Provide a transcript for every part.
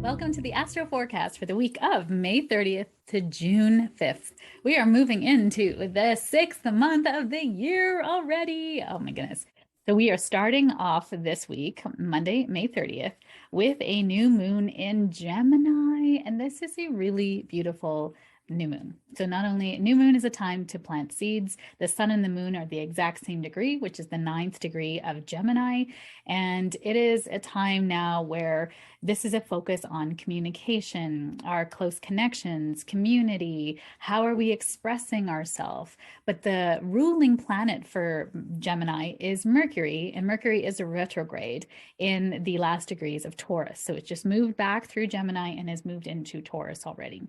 Welcome to the Astro Forecast for the week of May 30th to June 5th. We are moving into the 6th month of the year already. Oh my goodness. So we are starting off this week, Monday, May 30th, with a new moon in Gemini. And this is a really beautiful new moon. So not only new moon is a time to plant seeds, the sun and the moon are the exact same degree, which is the 9th degree of Gemini. And it is a time now where this is a focus on communication, our close connections, community, how are we expressing ourselves? But the ruling planet for Gemini is Mercury, and Mercury is a retrograde in the last degrees of Taurus. So it's just moved back through Gemini and has moved into Taurus already.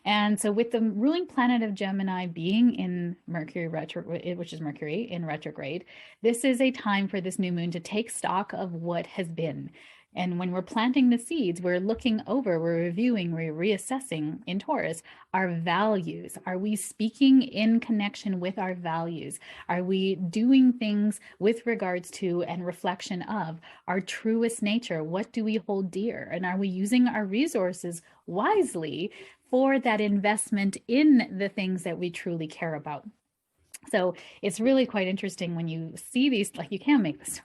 And so with the ruling planet of Gemini being in Mercury retrograde, which is Mercury in retrograde, this is a time for this new moon to take stock of what has been. And when we're planting the seeds, we're looking over, we're reviewing, we're reassessing in Taurus our values. Are we speaking in connection with our values? Are we doing things with regards to and reflection of our truest nature? What do we hold dear? And are we using our resources wisely for that investment in the things that we truly care about? So it's really quite interesting when you see these, like you can't make this up.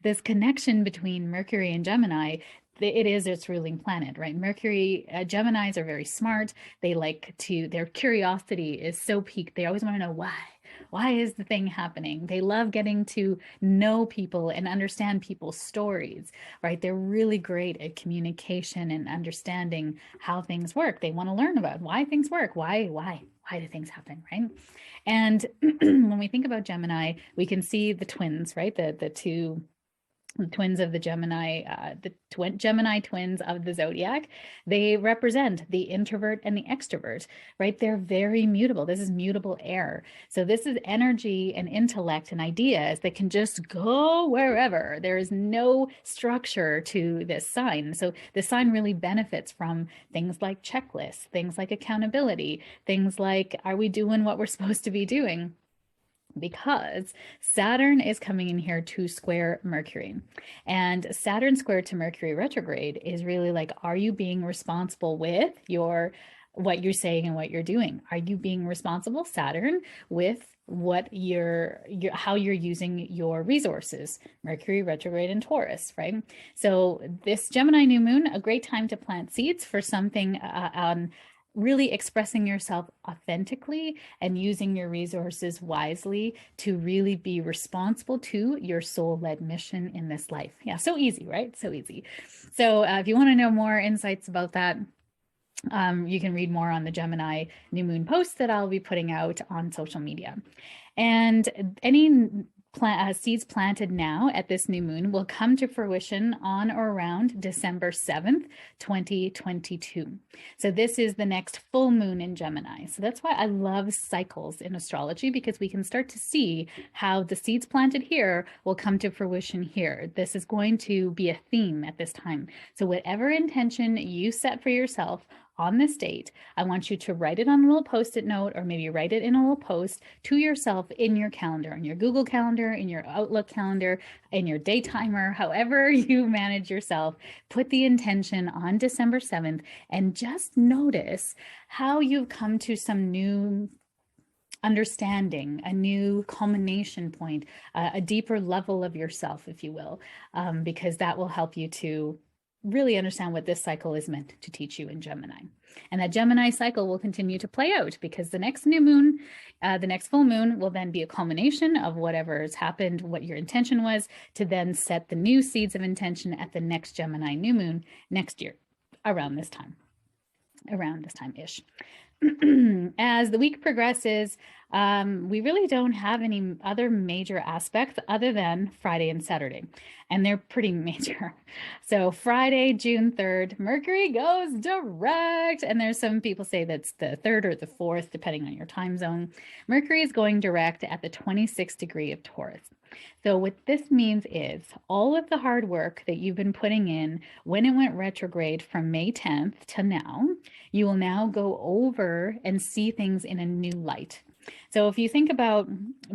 This connection between Mercury and Gemini, it is its ruling planet, right? Mercury, Geminis are very smart. They like to, their curiosity is so piqued. They always want to know why. Why is the thing happening? They love getting to know people and understand people's stories, right? They're really great at communication and understanding how things work. They want to learn about why things work. Why do things happen, right? And when we think about Gemini, we can see the twins, right? The two twins of the Gemini, Gemini twins of the zodiac. They represent the introvert and the extrovert, right? They're very mutable. This is mutable air. So this is energy and intellect and ideas that can just go wherever. There is no structure to this sign. So the sign really benefits from things like checklists, things like accountability, things like, are we doing what we're supposed to be doing? Because Saturn is coming in here to square Mercury. And Saturn squared to Mercury retrograde is really like, are you being responsible with what you're saying and what you're doing? Are you being responsible, Saturn, with what how you're using your resources? Mercury retrograde in Taurus, right? So this Gemini new moon, a great time to plant seeds for something on really expressing yourself authentically and using your resources wisely to really be responsible to your soul-led mission in this life. Yeah, so easy, right? So easy. So if you want to know more insights about that, you can read more on the Gemini new moon posts that I'll be putting out on social media. And any seeds planted now at this new moon will come to fruition on or around December 7th, 2022. So this is the next full moon in Gemini. So that's why I love cycles in astrology, because we can start to see how the seeds planted here will come to fruition here. This is going to be a theme at this time. So whatever intention you set for yourself on this date, I want you to write it on a little post-it note, or maybe write it in a little post to yourself in your calendar, in your Google Calendar, in your Outlook calendar, in your day timer, however you manage yourself. Put the intention on December 7th and just notice how you've come to some new understanding, a new culmination point, a deeper level of yourself, if you will, because that will help you to really understand what this cycle is meant to teach you in Gemini. And that Gemini cycle will continue to play out, because the next new moon, the next full moon will then be a culmination of whatever has happened, what your intention was, to then set the new seeds of intention at the next Gemini new moon next year, around this time-ish. As the week progresses, we really don't have any other major aspects other than Friday and Saturday, and they're pretty major. So Friday, June 3rd, Mercury goes direct, and there's some people say that's the 3rd or the 4th, depending on your time zone. Mercury is going direct at the 26th degree of Taurus. So what this means is all of the hard work that you've been putting in when it went retrograde from May 10th to now, you will now go over and see things in a new light. So if you think about,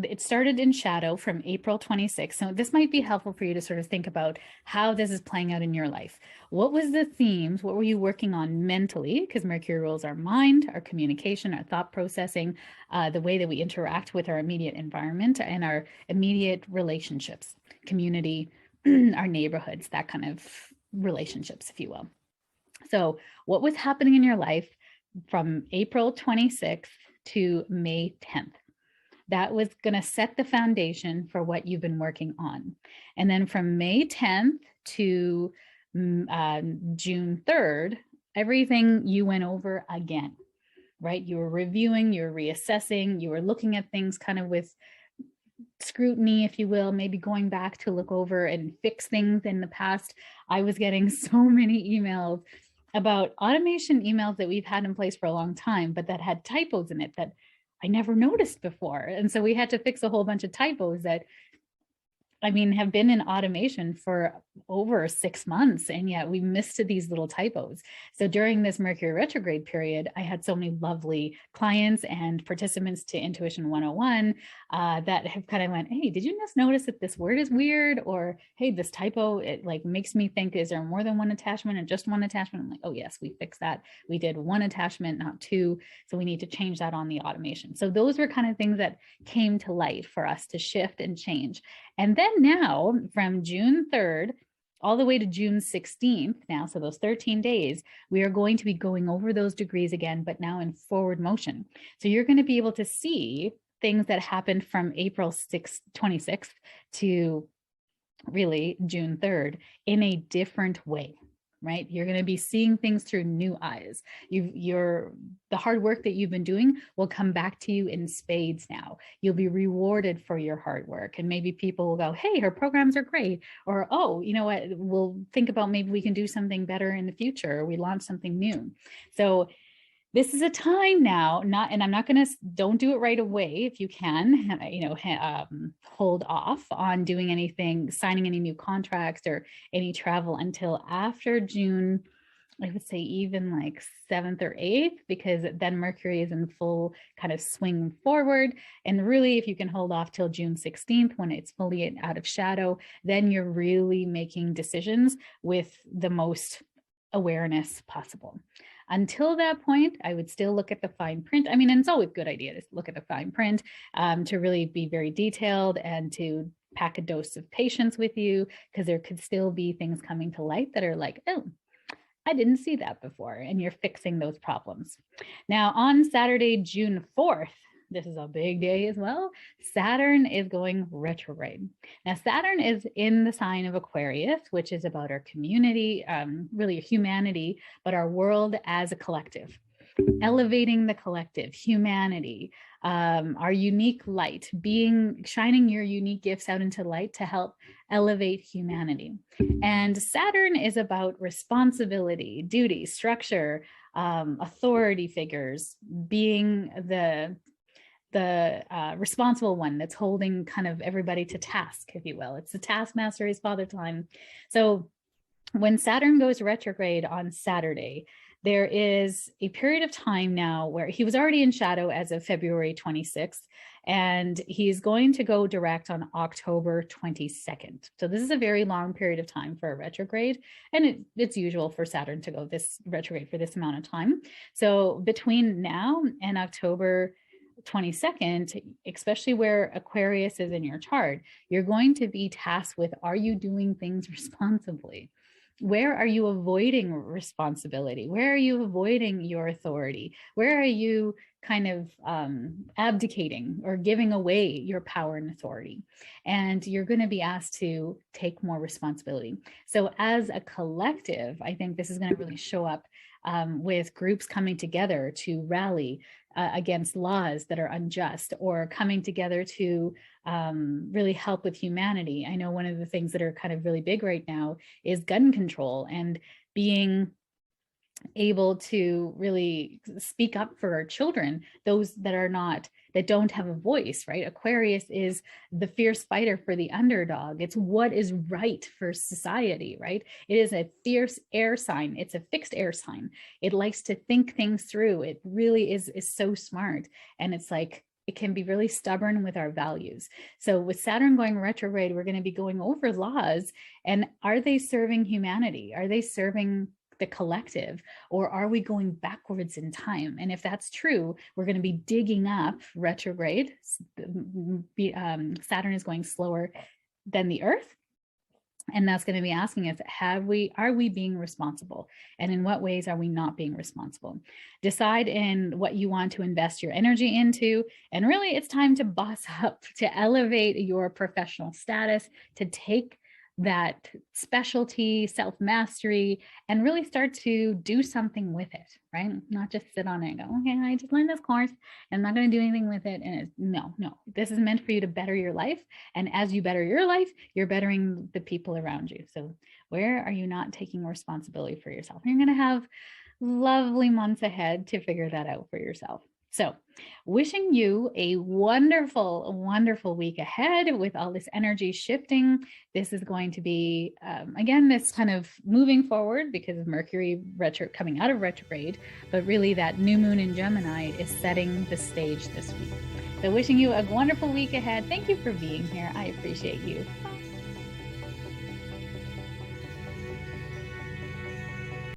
it started in shadow from April 26th. So this might be helpful for you to sort of think about how this is playing out in your life. What was the themes? What were you working on mentally? Because Mercury rules our mind, our communication, our thought processing, the way that we interact with our immediate environment and our immediate relationships, community, our neighborhoods, that kind of relationships, if you will. So what was happening in your life from April 26th to May 10th? That was going to set the foundation for what you've been working on. And then from May 10th to June 3rd, everything you went over again, right? You were reviewing, you were reassessing, you were looking at things kind of with scrutiny, if you will, maybe going back to look over and fix things in the past. I was getting so many emails about automation emails that we've had in place for a long time, but that had typos in it that I never noticed before. And so we had to fix a whole bunch of typos that, I mean, have been in automation for over 6 months, and yet we missed these little typos. So during this Mercury retrograde period, I had so many lovely clients and participants to Intuition 101 that have kind of went, hey, did you just notice that this word is weird? Or, hey, this typo, it like makes me think, is there more than one attachment or just one attachment? I'm like, oh yes, we fixed that. We did one attachment, not two. So we need to change that on the automation. So those were kind of things that came to light for us to shift and change. And then now from June 3rd all the way to June 16th now, so those 13 days, we are going to be going over those degrees again, but now in forward motion. So you're going to be able to see things that happened from April 26th to really June 3rd in a different way. Right? You're going to be seeing things through new eyes. The hard work that you've been doing will come back to you in spades now. You'll be rewarded for your hard work. And maybe people will go, hey, her programs are great. Or, oh, you know what? We'll think about maybe we can do something better in the future. Or we launch something new. So this is a time now, and I'm not going to, don't do it right away if you can, hold off on doing anything, signing any new contracts or any travel until after June, I would say even like 7th or 8th, because then Mercury is in full kind of swing forward. And really, if you can hold off till June 16th, when it's fully out of shadow, then you're really making decisions with the most awareness possible. Until that point, I would still look at the fine print. I mean, and it's always a good idea to look at the fine print to really be very detailed and to pack a dose of patience with you, because there could still be things coming to light that are like, oh, I didn't see that before, and you're fixing those problems. Now, on Saturday, June 4th, this is a big day as well, Saturn is going retrograde. Now, Saturn is in the sign of Aquarius, which is about our community, really humanity, but our world as a collective. Elevating the collective, humanity, our unique light, shining your unique gifts out into light to help elevate humanity. And Saturn is about responsibility, duty, structure, authority figures, being the responsible one that's holding kind of everybody to task, if you will. It's the taskmaster, his father time. So when Saturn goes retrograde on Saturday, there is a period of time now where he was already in shadow as of February 26th, and he's going to go direct on October 22nd. So this is a very long period of time for a retrograde, and it's usual for Saturn to go this retrograde for this amount of time. So between now and October 22nd, especially where Aquarius is in your chart, you're going to be tasked with, are you doing things responsibly? Where are you avoiding responsibility? Where are you avoiding your authority? Where are you kind of abdicating or giving away your power and authority? And you're going to be asked to take more responsibility. So as a collective, I think this is going to really show up with groups coming together to rally against laws that are unjust, or coming together to really help with humanity. I know one of the things that are kind of really big right now is gun control, and being able to really speak up for our children, those that don't have a voice, right? Aquarius is the fierce fighter for the underdog. It's what is right for society, right? It is a fierce air sign. It's a fixed air sign. It likes to think things through. It really is so smart. And it's like, it can be really stubborn with our values. So with Saturn going retrograde, we're going to be going over laws, and are they serving humanity? Are they serving the collective, or are we going backwards in time? And if that's true, we're going to be digging up retrograde. Saturn is going slower than the Earth. And that's going to be asking us, are we being responsible? And in what ways are we not being responsible? Decide in what you want to invest your energy into. And really, it's time to boss up, to elevate your professional status, to take that specialty, self-mastery, and really start to do something with it, right? Not just sit on it and go, okay, I just learned this course and I'm not going to do anything with it. And no, this is meant for you to better your life. And as you better your life, you're bettering the people around you. So where are you not taking responsibility for yourself? You're going to have lovely months ahead to figure that out for yourself. So wishing you a wonderful, wonderful week ahead with all this energy shifting. This is going to be, again, this kind of moving forward because of Mercury coming out of retrograde, but really that new moon in Gemini is setting the stage this week. So wishing you a wonderful week ahead. Thank you for being here. I appreciate you. Bye.